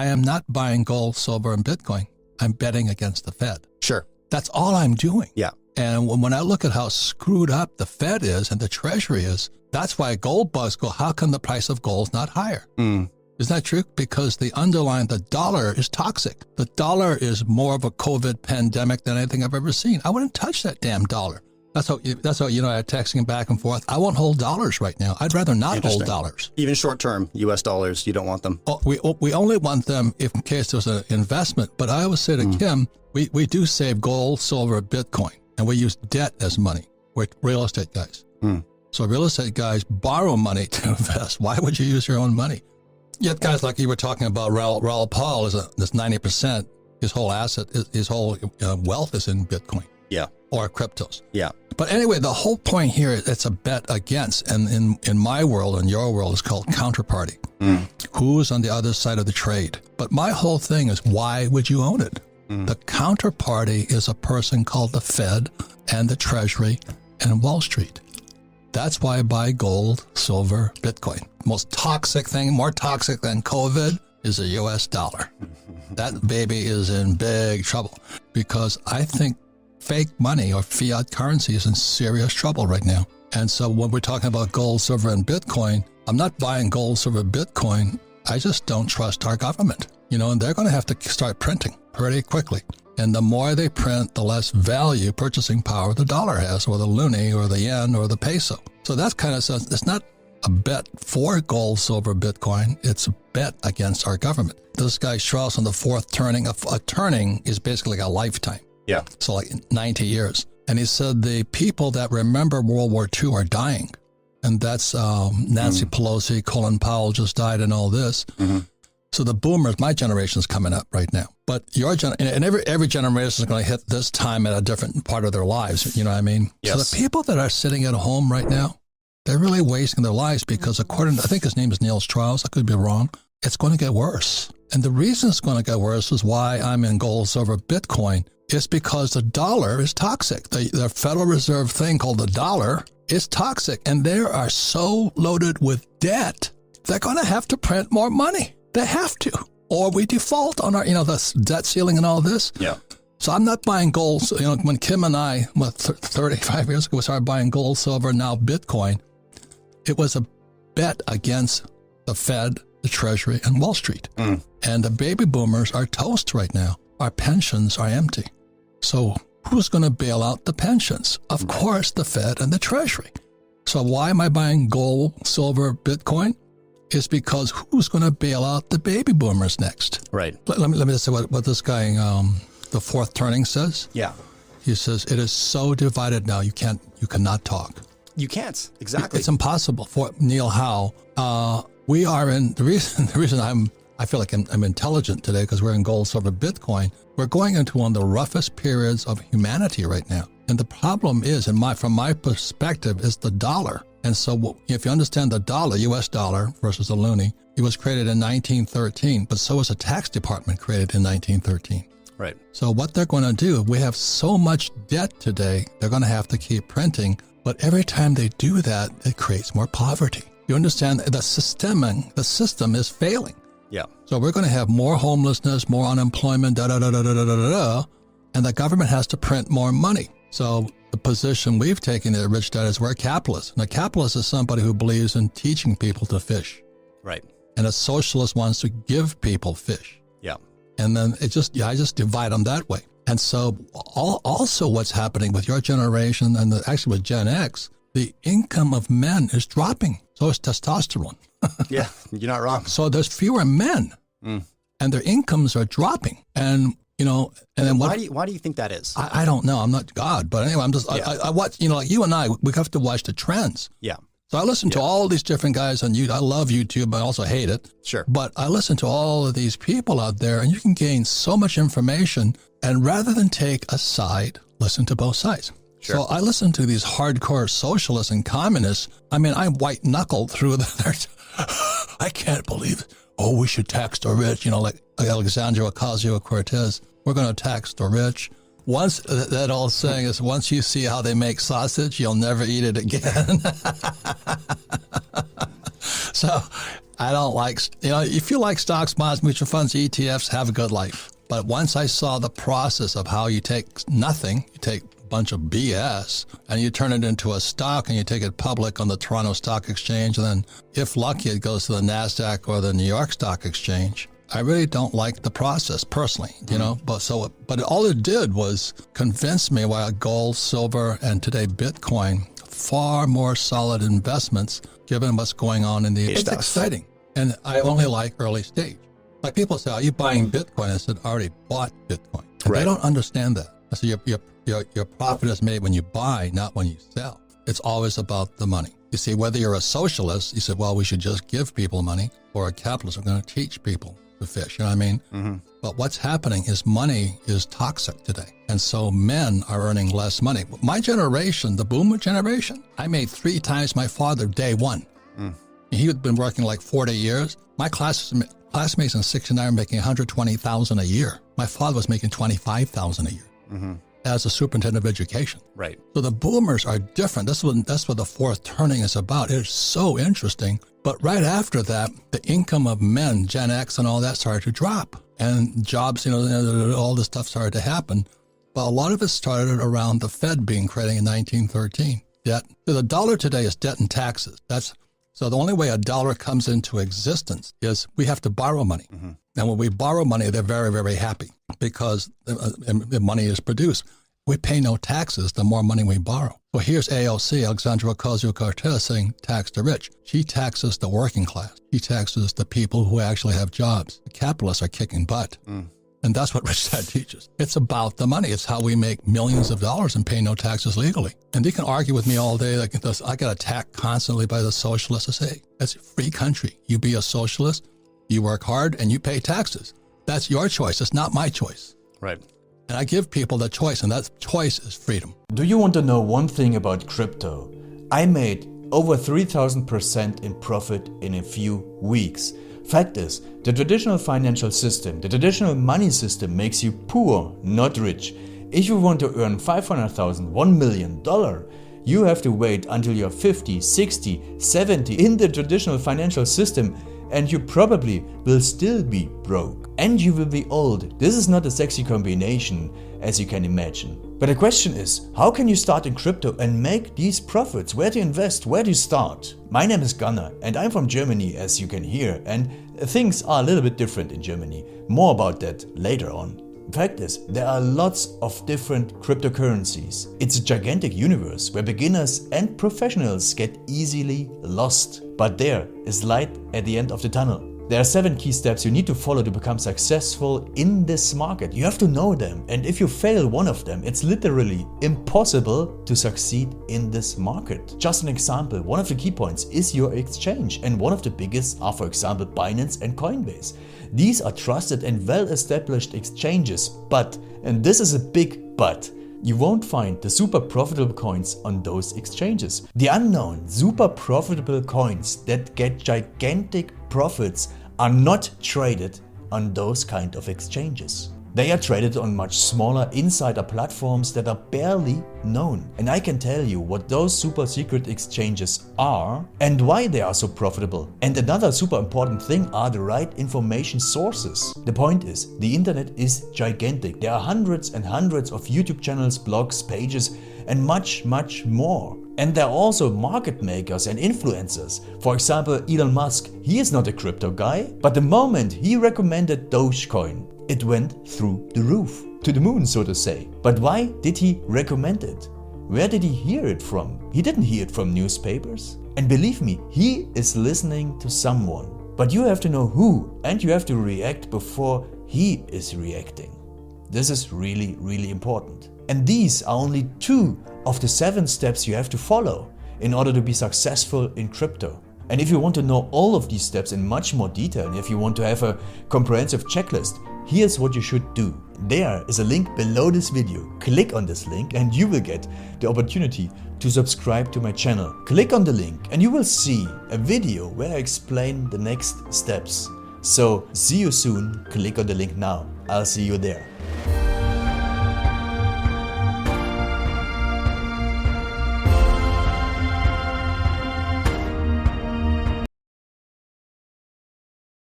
I am not buying gold, silver, and Bitcoin. I'm betting against the Fed. Sure. That's all I'm doing. Yeah. And when I look at how screwed up the Fed is and the Treasury is, that's why gold bugs go, how come the price of gold is not higher? Isn't that true? Because the dollar is toxic. The dollar is more of a COVID pandemic than anything I've ever seen. I wouldn't touch that damn dollar. That's how I'm texting back and forth. I won't hold dollars right now. I'd rather not hold dollars. Even short-term U.S. dollars, you don't want them. We only want them if in case there's an investment. But I always say to Kim, we do save gold, silver, Bitcoin, and we use debt as money. We're real estate guys. So real estate guys borrow money to invest. Why would you use your own money? Yet guys like you were talking about, Raoul Paul is this 90%. His whole asset, his whole wealth is in Bitcoin. Yeah. Or cryptos. Yeah. But anyway, the whole point here is it's a bet against, and in my world and your world, it's called counterparty. Who's on the other side of the trade? But my whole thing is, why would you own it? The counterparty is a person called the Fed and the Treasury and Wall Street. That's why I buy gold, silver, Bitcoin. Most toxic thing, more toxic than COVID, is the U.S. dollar. That baby is in big trouble because I think fake money or fiat currency is in serious trouble right now. And so when we're talking about gold, silver, and Bitcoin, I'm not buying gold, silver, Bitcoin. I just don't trust our government, and they're going to have to start printing pretty quickly. And the more they print, the less value, purchasing power the dollar has, or the loonie, or the yen, or the peso. So that's kind of, it's not a bet for gold, silver, Bitcoin. It's a bet against our government. This guy Strauss on the fourth turning, a turning is basically like a lifetime. Yeah. So like 90 years. And he said the people that remember World War II are dying. And that's Nancy Pelosi, Colin Powell just died and all this. So the boomers, my generation's coming up right now. But your and every generation is going to hit this time at a different part of their lives. You know what I mean? Yes. So the people that are sitting at home right now, they're really wasting their lives because according to, I think his name is Neil Strauss, I could be wrong, it's going to get worse. And the reason it's going to get worse is why I'm in gold, silver, Bitcoin. It's because the dollar is toxic. The Federal Reserve thing called the dollar is toxic. And they are so loaded with debt, they're going to have to print more money. They have to. Or we default on our, the debt ceiling and all this. Yeah. So I'm not buying gold. So, when Kim and I, 35 years ago, started buying gold, silver, now Bitcoin, it was a bet against the Fed, the Treasury, and Wall Street. And the baby boomers are toast right now. Our pensions are empty. So who's going to bail out the pensions? Of course, the Fed and the Treasury. So why am I buying gold, silver, Bitcoin? It's because who's going to bail out the baby boomers next? Right. Let me just say what this guy, the fourth turning says. Yeah. He says, it is so divided now, you cannot talk. You can't. Exactly. It's impossible. For Neil Howe, we are in, the reason I feel like I'm intelligent today because we're in gold, silver, Bitcoin. We're going into one of the roughest periods of humanity right now. And the problem is, from my perspective, is the dollar. And so if you understand the dollar, U.S. dollar versus the loonie, it was created in 1913, but so was a tax department created in 1913. Right. So what they're going to do, we have so much debt today, they're going to have to keep printing. But every time they do that, it creates more poverty. You understand the system is failing. Yeah. So we're going to have more homelessness, more unemployment, and the government has to print more money. So the position we've taken at Rich Dad is we're capitalists. And a capitalist is somebody who believes in teaching people to fish. Right. And a socialist wants to give people fish. Yeah. And then I just divide them that way. And so also what's happening with your generation and actually with Gen X, the income of men is dropping. So is testosterone. Yeah, you're not wrong. So there's fewer men and their incomes are dropping. And and then why do you think that is? I don't know. I'm not God, but anyway, I'm just I watch. Like you and I, we have to watch the trends. Yeah. So I listen to all these different guys on YouTube. I love YouTube, but I also hate it. Sure. But I listen to all of these people out there, and you can gain so much information. And rather than take a side, listen to both sides. Sure. So I listen to these hardcore socialists and communists. I mean, I white knuckled through I can't believe it. Oh, we should tax the rich. Like Alexandria Ocasio-Cortez. We're going to tax the rich. Once that old saying is, once you see how they make sausage, you'll never eat it again. So I don't like, if you like stocks, bonds, mutual funds, ETFs, have a good life. But once I saw the process of how you take nothing, you take a bunch of BS, and you turn it into a stock and you take it public on the Toronto Stock Exchange, and then if lucky, it goes to the NASDAQ or the New York Stock Exchange. I really don't like the process personally, but all it did was convince me why gold, silver, and today Bitcoin, far more solid investments given what's going on in the, it's exciting. And I only like early stage. Like people say, are you buying Bitcoin? I said, I already bought Bitcoin. And They don't understand that. I said, your profit is made when you buy, not when you sell. It's always about the money. You see, whether you're a socialist, you said, well, we should just give people money, or a capitalist, we're going to teach people to fish. You know what I mean? Mm-hmm. But what's happening is money is toxic today. And so men are earning less money. My generation, the boomer generation, I made 3 times my father day one. He had been working like 40 years. My classmates in 69 were making $120,000 a year. My father was making $25,000 a year as a superintendent of education. Right. So the boomers are different. That's what the fourth turning is about. It's so interesting. But right after that, the income of men, Gen X and all that, started to drop. And jobs, all this stuff started to happen. But a lot of it started around the Fed being created in 1913. Debt. So the dollar today is debt and taxes. So the only way a dollar comes into existence is we have to borrow money. Mm-hmm. And when we borrow money, they're very, very happy because the money is produced. We pay no taxes the more money we borrow. Well, here's AOC, Alexandria Ocasio-Cortez, saying tax the rich. She taxes the working class. She taxes the people who actually have jobs. The capitalists are kicking butt. And that's what Rich Dad teaches. It's about the money. It's how we make millions of dollars and pay no taxes legally. And they can argue with me all day. Like I get attacked constantly by the socialists. I say, it's a free country. You be a socialist, you work hard, and you pay taxes. That's your choice. It's not my choice. Right. And I give people the choice, and that choice is freedom. Do you want to know one thing about crypto? I made over 3,000% in profit in a few weeks. Fact is, the traditional financial system, the traditional money system makes you poor, not rich. If you want to earn $500,000, $1 million, you have to wait until you're 50, 60, 70 in the traditional financial system, and you probably will still be broke. And you will be old. This is not a sexy combination, as you can imagine. But the question is, how can you start in crypto and make these profits? Where to invest? Where to start? My name is Gunnar and I'm from Germany, as you can hear, and things are a little bit different in Germany. More about that later on. The fact is, there are lots of different cryptocurrencies. It's a gigantic universe where beginners and professionals get easily lost. But there is light at the end of the tunnel. There are 7 key steps you need to follow to become successful in this market. You have to know them, and if you fail one of them, it's literally impossible to succeed in this market. Just an example, one of the key points is your exchange, and one of the biggest are, for example, Binance and Coinbase. These are trusted and well-established exchanges, but, and this is a big but, you won't find the super profitable coins on those exchanges. The unknown super profitable coins that get gigantic profits are not traded on those kind of exchanges. They are traded on much smaller insider platforms that are barely known. And I can tell you what those super secret exchanges are and why they are so profitable. And another super important thing are the right information sources. The point is, the internet is gigantic. There are hundreds and hundreds of YouTube channels, blogs, pages, and much, much more. And there are also market makers and influencers. For example, Elon Musk, he is not a crypto guy, but the moment he recommended Dogecoin, it went through the roof, to the moon, so to say. But why did he recommend it? Where did he hear it from? He didn't hear it from newspapers. And believe me, he is listening to someone. But you have to know who, and you have to react before he is reacting. This is really, really important. And these are only 2 of the 7 steps you have to follow in order to be successful in crypto. And if you want to know all of these steps in much more detail, and if you want to have a comprehensive checklist, here's what you should do. There is a link below this video. Click on this link and you will get the opportunity to subscribe to my channel. Click on the link and you will see a video where I explain the next steps. So see you soon. Click on the link now. I'll see you there.